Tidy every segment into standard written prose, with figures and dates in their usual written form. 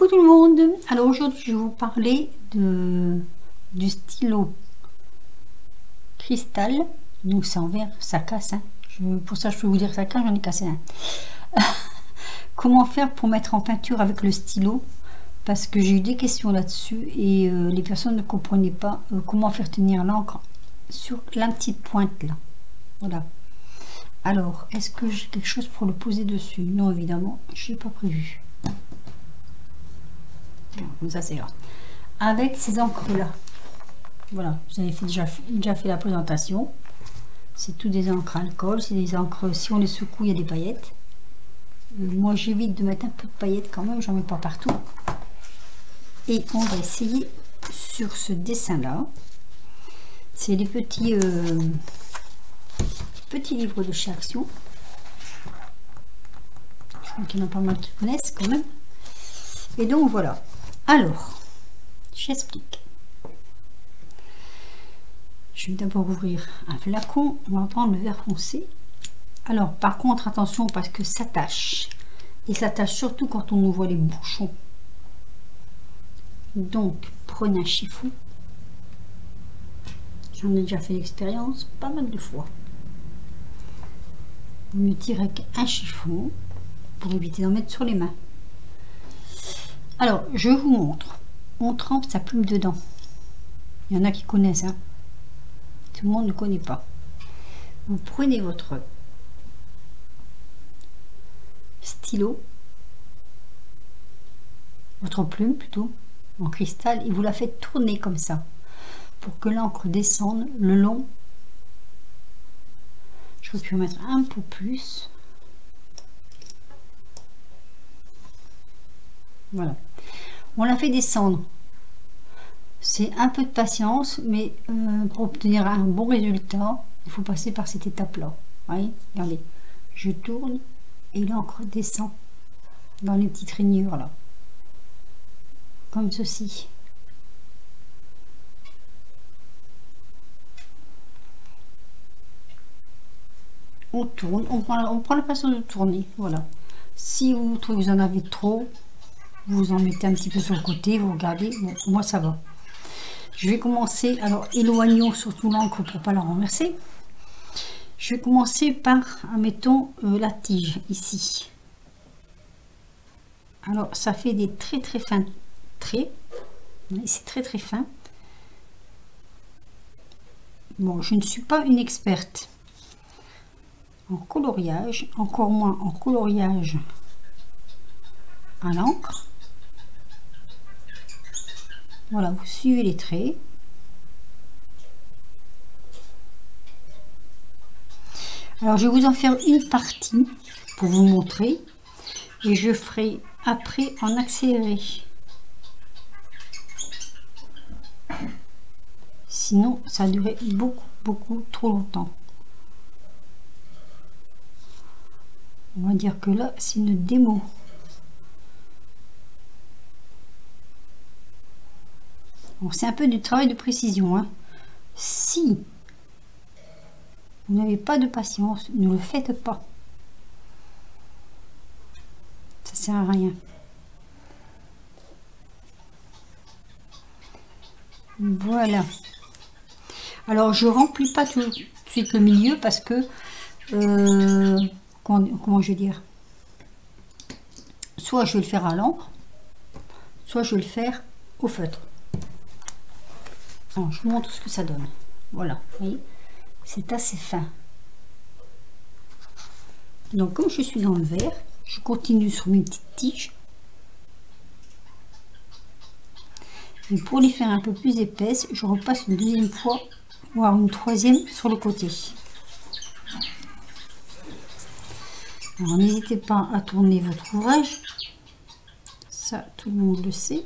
tout le monde. Alors aujourd'hui je vais vous parler du stylo cristal. Donc c'est en verre, ça casse. Hein. Pour ça je peux vous dire que ça casse, j'en ai cassé un. Comment faire pour mettre en peinture avec le stylo? Parce que j'ai eu des questions là-dessus et les personnes ne comprenaient pas comment faire tenir l'encre sur la petite pointe là. Voilà. Alors, est-ce que j'ai quelque chose pour le poser dessus? Non, évidemment, je n'ai pas prévu. Comme ça, c'est là. Avec ces encres-là. Voilà, j'avais déjà fait la présentation. C'est tout des encres alcool. C'est des encres, si on les secoue, il y a des paillettes. Moi, j'évite de mettre un peu de paillettes quand même. J'en mets pas partout. Et on va essayer sur ce dessin-là. C'est les petits livres de chez Action. Je crois qu'il y en a pas mal qui connaissent quand même. Et donc voilà. Alors, j'explique. Je vais d'abord ouvrir un flacon. On va prendre le vert foncé. Alors, par contre, attention parce que ça tâche. Et ça tâche surtout quand on ouvre les bouchons. Donc, prenez un chiffon. J'en ai déjà fait l'expérience pas mal de fois. Vous me tirez avec un chiffon pour éviter d'en mettre sur les mains. Alors, je vous montre. On trempe sa plume dedans. Il y en a qui connaissent, hein. Tout le monde ne connaît pas. Vous prenez votre stylo, votre plume plutôt, en cristal, et vous la faites tourner comme ça, pour que l'encre descende le long. Je peux mettre un peu plus. Voilà. On la fait descendre. C'est un peu de patience, mais pour obtenir un bon résultat, il faut passer par cette étape-là. Voyez, regardez. Je tourne et l'encre descend dans les petites rainures là. Comme ceci. On tourne, on prend la façon de tourner, voilà. Si vous trouvez que vous en avez trop, vous en mettez un petit peu sur le côté, vous regardez, bon, moi ça va. Je vais commencer, alors éloignons surtout l'encre pour pas la renverser. Je vais commencer par, mettons, la tige ici. Alors ça fait des très très fins traits, c'est très très fin. Bon, je ne suis pas une experte en coloriage, encore moins en coloriage à l'encre. Voilà, vous suivez les traits. Alors je vais vous en faire une partie pour vous montrer et je ferai après en accéléré. Sinon ça durait beaucoup trop longtemps. On va dire que là, c'est une démo. Bon, c'est un peu du travail de précision. Hein. Si vous n'avez pas de patience, ne le faites pas. Ça sert à rien. Voilà. Alors, je remplis pas tout de suite le milieu parce que... comment je vais dire, soit je vais le faire à l'encre, soit je vais le faire au feutre. Alors, je vous montre ce que ça donne. Voilà, vous voyez, c'est assez fin. Donc comme je suis dans le vert, je continue sur mes petites tiges. Et pour les faire un peu plus épaisses, je repasse une deuxième fois, voire une troisième sur le côté. Alors n'hésitez pas à tourner votre ouvrage, ça tout le monde le sait.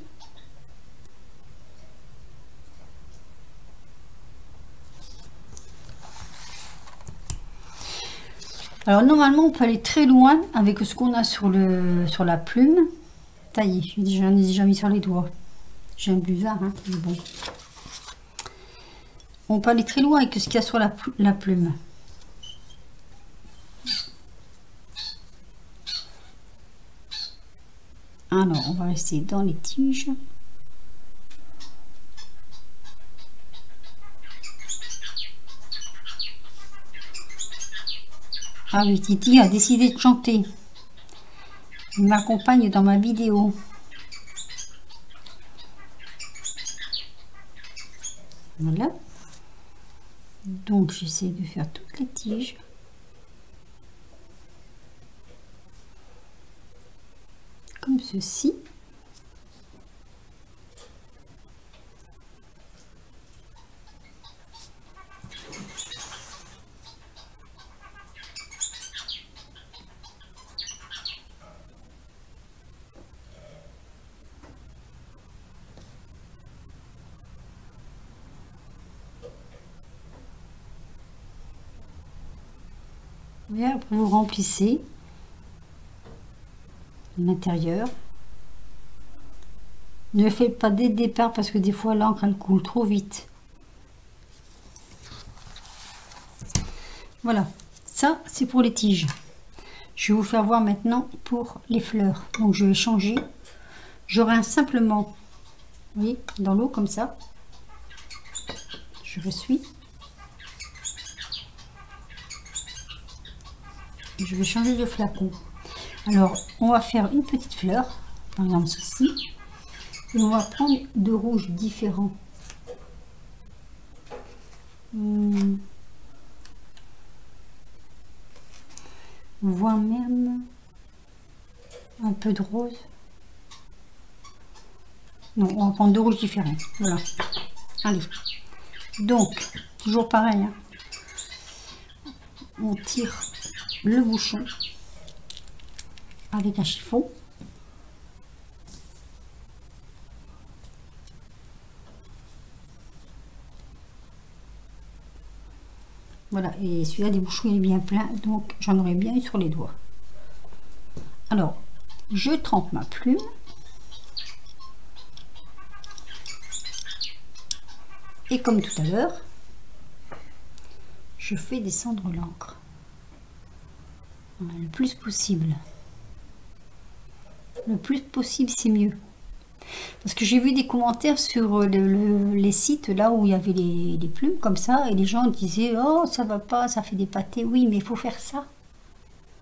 Alors normalement on peut aller très loin avec ce qu'on a sur la plume. Ça y est, j'en ai déjà mis sur les doigts. J'ai un buvard, hein, mais bon. On peut aller très loin avec ce qu'il y a sur la plume. Alors, on va rester dans les tiges. Ah oui, Titi a décidé de chanter. Il m'accompagne dans ma vidéo. Voilà. Donc, j'essaie de faire toutes les tiges. Comme ceci. Et après, vous remplissez l'intérieur. Ne le faites pas dès le départ parce que des fois l'encre elle coule trop vite. Voilà, ça c'est pour les tiges. Je vais vous faire voir maintenant pour les fleurs. Donc je vais changer. Je rince simplement, vous voyez, dans l'eau comme ça. Je ressuie. Je vais changer de flacon. Alors, on va faire une petite fleur, par exemple ceci, et on va prendre deux rouges différents. On voit même un peu de rose. Non, on va prendre deux rouges différents. Voilà. Allez. Donc, toujours pareil. Hein. On tire le bouchon avec un chiffon. Voilà, et celui-là des bouchons il est bien plein, donc j'en aurais bien eu sur les doigts. Alors, je trempe ma plume. Et comme tout à l'heure, je fais descendre l'encre. Le plus possible. Le plus possible, c'est mieux. Parce que j'ai vu des commentaires sur les sites là où il y avait les plumes comme ça, et les gens disaient oh ça va pas, ça fait des pâtés. Oui, mais il faut faire ça.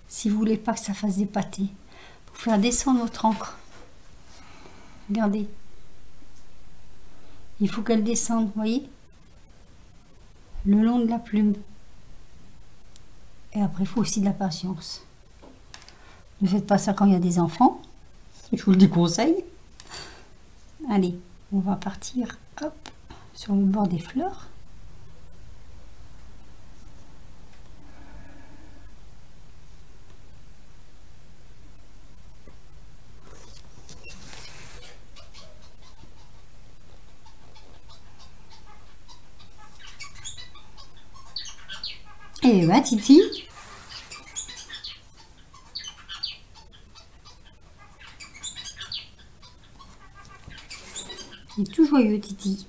Si vous voulez pas que ça fasse des pâtés, il faut faire descendre votre encre. Regardez. Il faut qu'elle descende, vous voyez, le long de la plume. Et après, il faut aussi de la patience. Ne faites pas ça quand il y a des enfants. Je vous le déconseille. Allez, on va partir hop, sur le bord des fleurs. Et ben Titi, il est tout joyeux Titi.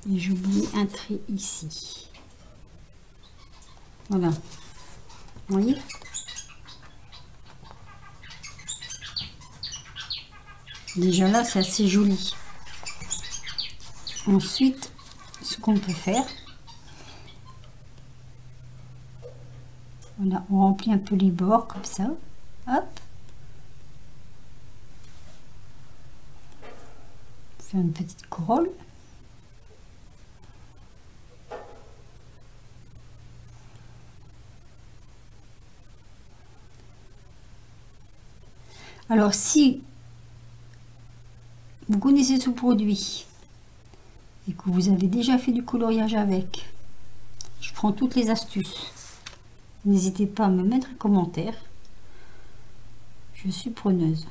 Et j'oublie un trait ici. Voilà. Vous voyez? Déjà là, c'est assez joli. Ensuite, ce qu'on peut faire, voilà, on remplit un peu les bords comme ça. Hop. Faire une petite corolle. Alors, si vous connaissez ce produit et que vous avez déjà fait du coloriage avec, je prends toutes les astuces. N'hésitez pas à me mettre un commentaire. Je suis preneuse.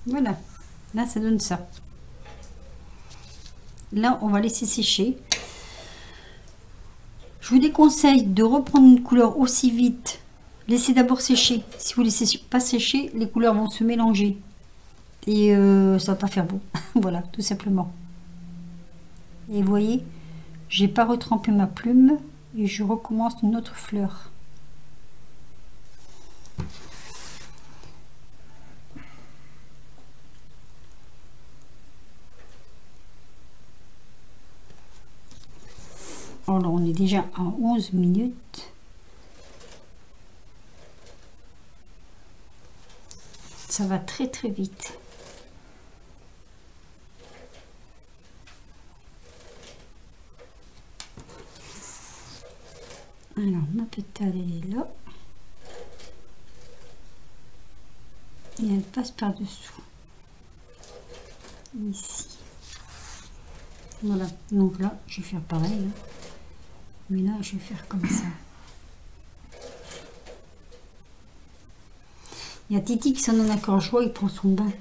Voilà, là ça donne ça. Là on va laisser sécher. Je vous déconseille de reprendre une couleur aussi vite. Laissez d'abord sécher. Si vous ne laissez pas sécher, les couleurs vont se mélanger. Et ça va pas faire beau. Voilà, tout simplement. Et vous voyez, j'ai pas retrempé ma plume. Et je recommence une autre fleur. Alors on est déjà à 11 minutes. Ça va très très vite. Alors ma pétale elle est là. Et elle passe par dessous. Ici. Voilà. Donc là je vais faire pareil. Hein. Mais là je vais faire comme ça. Il y a Titi qui s'en donne à cœur joie, il prend son bain.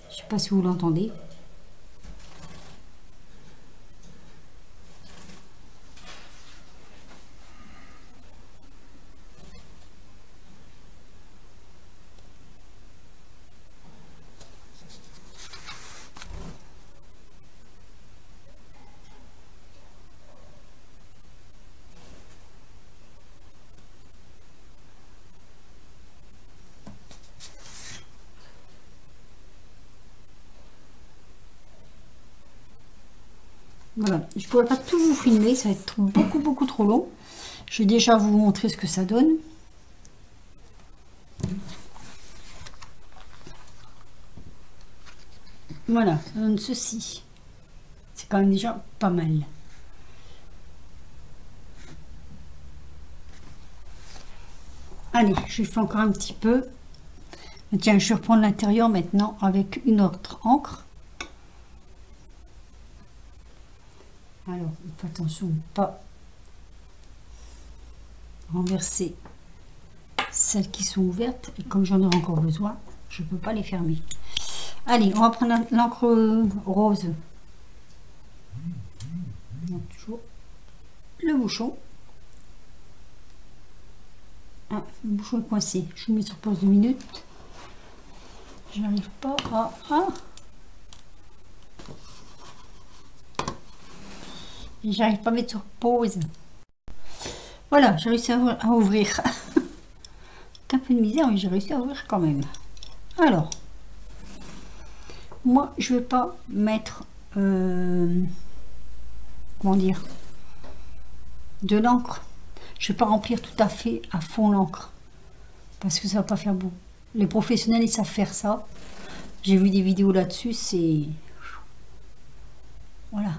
Je sais pas si vous l'entendez. Voilà, je ne pourrais pas tout vous filmer, ça va être beaucoup trop long. Je vais déjà vous montrer ce que ça donne. Voilà, ça donne ceci. C'est quand même déjà pas mal. Allez, je fais encore un petit peu. Tiens, je vais reprendre l'intérieur maintenant avec une autre encre. Alors, faites attention de ne pas renverser celles qui sont ouvertes. Et comme j'en ai encore besoin, je ne peux pas les fermer. Allez, on va prendre l'encre rose. Donc, toujours le bouchon. Ah, le bouchon est coincé. Je le mets sur pause 2 minutes. J'arrive pas à... Ah. J'arrive pas à mettre sur pause. Voilà, j'ai réussi à ouvrir. Un peu de misère, mais j'ai réussi à ouvrir quand même. Alors, moi, je vais pas mettre... comment dire, de l'encre. Je vais pas remplir tout à fait à fond l'encre parce que ça va pas faire beau. Les professionnels ils savent faire ça. J'ai vu des vidéos là-dessus, c'est voilà,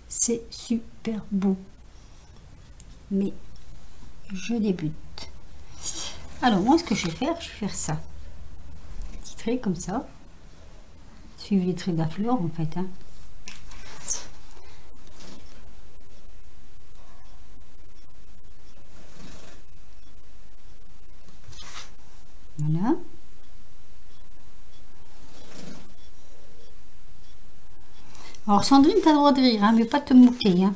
c'est super beau. Mais je débute. Alors moi ce que je vais faire ça. Petit trait comme ça. Suivez les traits de la fleur en fait. Hein. Voilà. Alors Sandrine, tu as le droit de rire, hein, mais pas te moquer. Hein.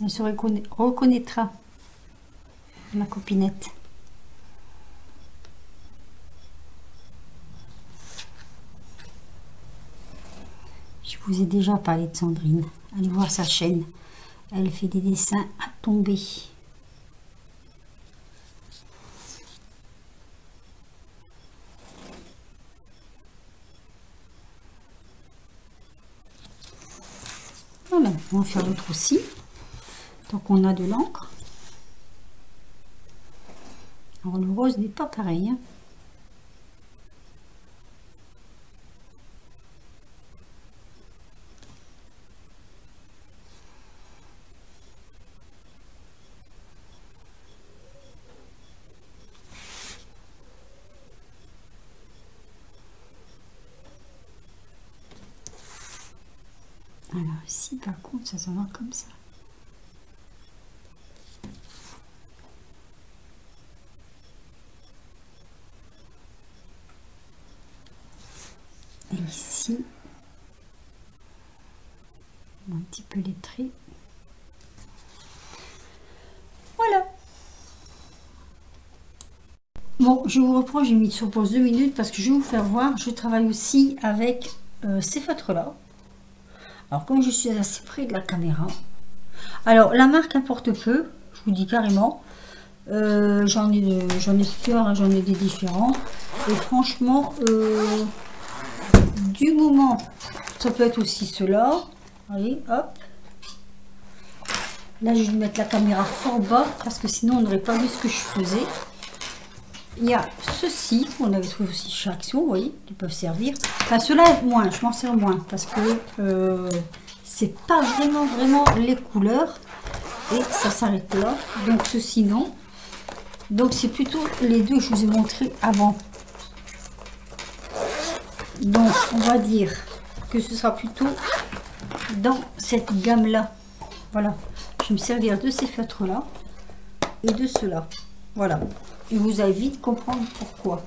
Elle se reconnaîtra, ma copinette. Je vous ai déjà parlé de Sandrine. Allez voir sa chaîne. Elle fait des dessins à tomber. Voilà, on va faire l'autre aussi. Donc on a de l'encre. Alors le rose n'est pas pareil. Hein. Alors ici par contre ça va comme ça. Et ici, un petit peu les traits. Voilà. Bon, je vous reprends, j'ai mis sur pause 2 minutes parce que je vais vous faire voir. Je travaille aussi avec ces feutres-là. Alors, comme je suis assez près de la caméra. Alors, la marque importe peu, je vous dis carrément. J'en ai plusieurs, hein, j'en ai des différents. Et franchement, du moment, ça peut être aussi cela. Allez, hop. Là, je vais mettre la caméra fort bas parce que sinon, on n'aurait pas vu ce que je faisais. Il y a ceci qu'on avait trouvé aussi chez Action, vous voyez, qui peuvent servir. Enfin, ceux-là, moins, je m'en sers moins parce que c'est pas vraiment les couleurs. Et ça s'arrête là. Donc, ceci, non. Donc, c'est plutôt les deux que je vous ai montré avant. Donc, on va dire que ce sera plutôt dans cette gamme-là. Voilà. Je vais me servir de ces feutres-là et de ceux-là. Voilà. Et vous allez vite comprendre pourquoi.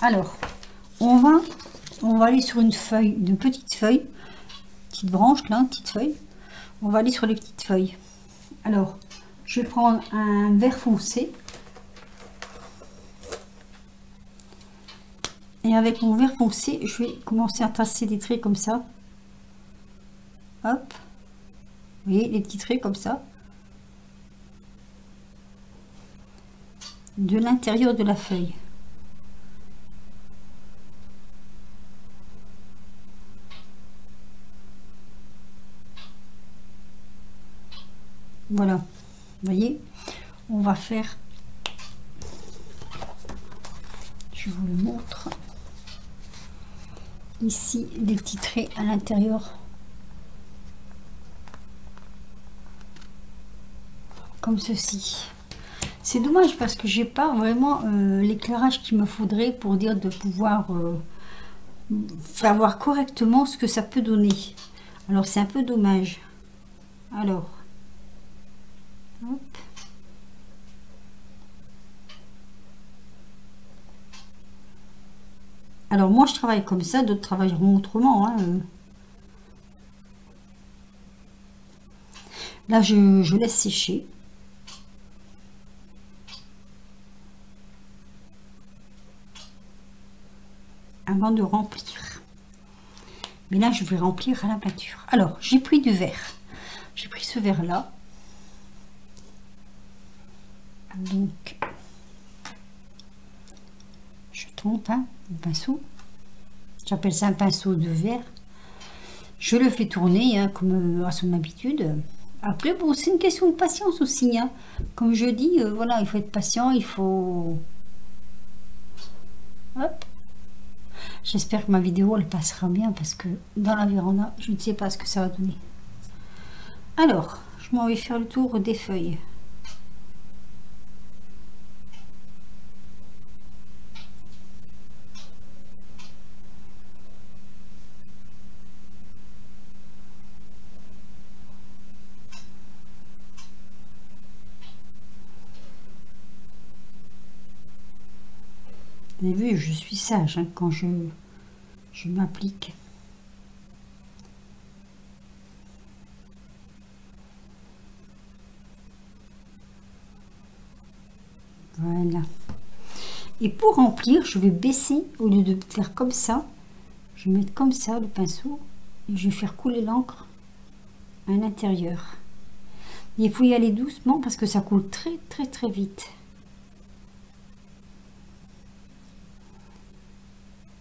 Alors, on va aller sur une feuille, une petite feuille, petite branche là, une petite feuille. On va aller sur les petites feuilles. Alors, je vais prendre un vert foncé. Et avec mon vert foncé, je vais commencer à tracer des traits comme ça. Hop. Vous voyez, les petits traits comme ça. De l'intérieur de la feuille. Voilà, vous voyez, on va faire, je vous le montre, ici des petits traits à l'intérieur, comme ceci. C'est dommage parce que j'ai pas vraiment l'éclairage qu'il me faudrait pour dire de pouvoir faire voir correctement ce que ça peut donner. Alors c'est un peu dommage. Alors, hop. Alors moi je travaille comme ça, d'autres travailleront autrement. Hein. Là je laisse sécher. Avant de remplir. Mais là je vais remplir à la peinture. Alors j'ai pris du vert. J'ai pris ce vert là. Donc je trompe hein, le pinceau. J'appelle ça un pinceau de verre. Je le fais tourner hein, comme à son habitude. Après bon c'est une question de patience aussi. Hein. Comme je dis, voilà, il faut être patient, il faut... Hop. J'espère que ma vidéo elle passera bien parce que dans la véranda, je ne sais pas ce que ça va donner. Alors, je m'en vais faire le tour des feuilles. Vous avez vu, je suis sage hein, quand je m'applique. Voilà. Et pour remplir, je vais baisser, au lieu de faire comme ça, je vais mettre comme ça le pinceau et je vais faire couler l'encre à l'intérieur. Il faut y aller doucement parce que ça coule très vite.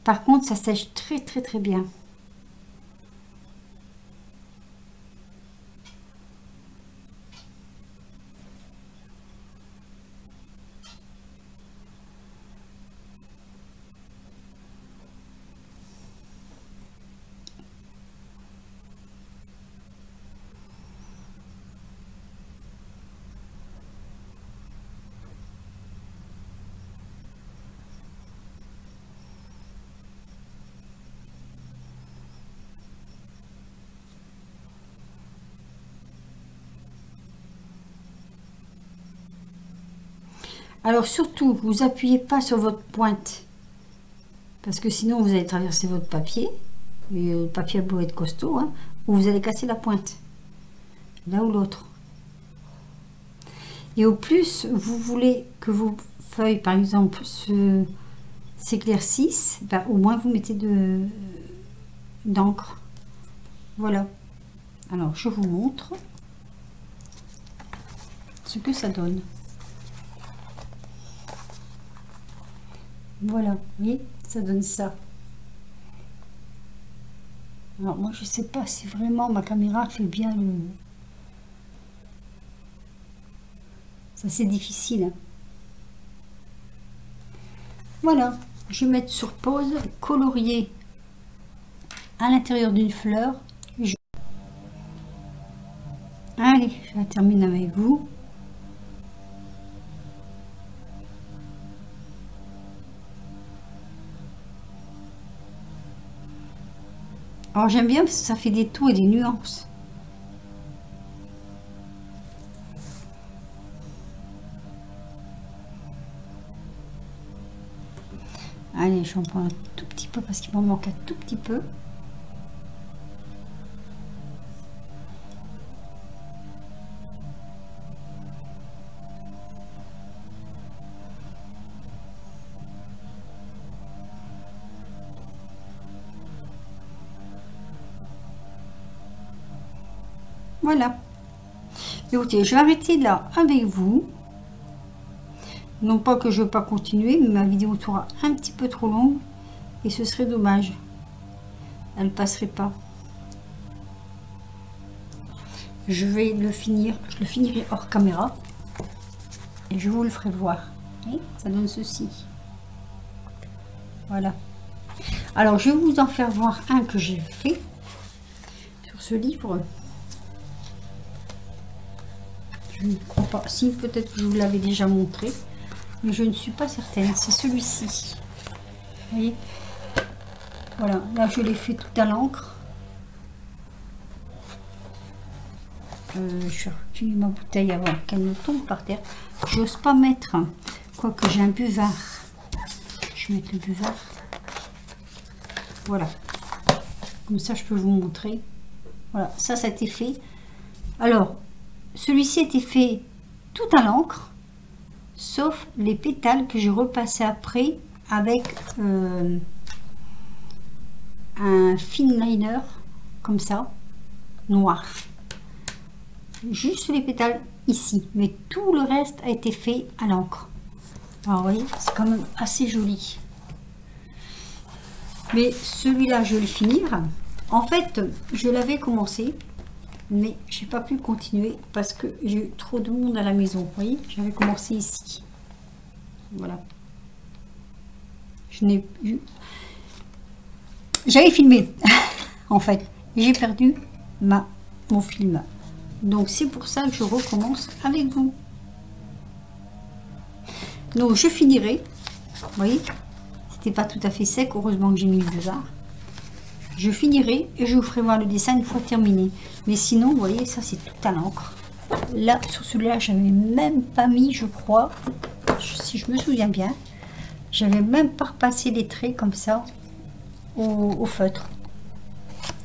Par contre, ça sèche très bien. Alors surtout, vous appuyez pas sur votre pointe Parce que sinon, vous allez traverser votre papier. Et le papier a beau être costaud, hein, ou vous allez casser la pointe. L'un ou l'autre. Et au plus, vous voulez que vos feuilles, par exemple, s'éclaircissent, ben, au moins vous mettez d'encre. Voilà. Alors, je vous montre ce que ça donne. Voilà, vous voyez, ça donne ça. Alors, moi, je sais pas si vraiment ma caméra fait bien le... Ça, c'est difficile. Hein. Voilà, je vais mettre sur pause, colorier à l'intérieur d'une fleur. Allez, je vais terminer avec vous. Alors j'aime bien parce que ça fait des tons et des nuances. Allez, j'en prends un tout petit peu parce qu'il m'en manque un tout petit peu. Voilà. Écoutez, je vais arrêter là avec vous. Non pas que je ne veux pas continuer, mais ma vidéo sera un petit peu trop longue et ce serait dommage. Elle ne passerait pas. Je vais le finir, je le finirai hors caméra et je vous le ferai voir. Et ça donne ceci. Voilà. Alors, je vais vous en faire voir un que j'ai fait sur ce livre. Je ne crois pas. Si, peut-être que je vous l'avais déjà montré, mais je ne suis pas certaine. C'est celui-ci. Vous voyez? Voilà. Là, je l'ai fait tout à l'encre. Je vais reculer ma bouteille avant qu'elle ne tombe par terre. J'ose pas mettre, quoique j'ai un buvard. Je vais mettre le buvard. Voilà. Comme ça, je peux vous montrer. Voilà. Ça a été fait. Alors, celui-ci a été fait tout à l'encre, sauf les pétales que j'ai repassé après avec un fine liner, comme ça, noir. Juste les pétales ici, mais tout le reste a été fait à l'encre. Alors, vous voyez, c'est quand même assez joli. Mais celui-là, je vais le finir. En fait, je l'avais commencé, mais j'ai pas pu continuer parce que j'ai eu trop de monde à la maison. Vous voyez, j'avais commencé ici. Voilà. Je n'ai eu... J'avais filmé, en fait. J'ai perdu mon film. Donc, c'est pour ça que je recommence avec vous. Donc, je finirai. Vous voyez, c'était pas tout à fait sec. Heureusement que j'ai mis le buvard. Je finirai et je vous ferai voir le dessin une fois terminé. Mais sinon, vous voyez, ça c'est tout à l'encre. Là, sur celui-là, j'avais même pas mis, je crois, si je me souviens bien, j'avais même pas repassé les traits comme ça au feutre.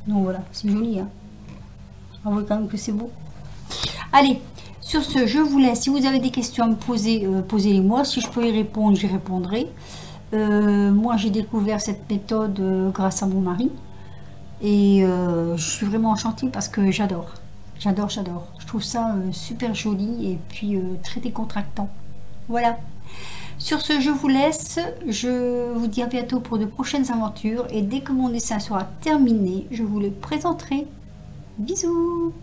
Donc voilà, c'est joli, hein. On voit quand même que c'est beau. Allez, sur ce, je vous laisse. Si vous avez des questions à me poser, posez-les moi. Si je peux y répondre, j'y répondrai. Moi, j'ai découvert cette méthode grâce à mon mari. Et je suis vraiment enchantée parce que j'adore. J'adore. Je trouve ça super joli et puis très décontractant. Voilà. Sur ce, je vous laisse. Je vous dis à bientôt pour de prochaines aventures. Et dès que mon dessin sera terminé, je vous le présenterai. Bisous!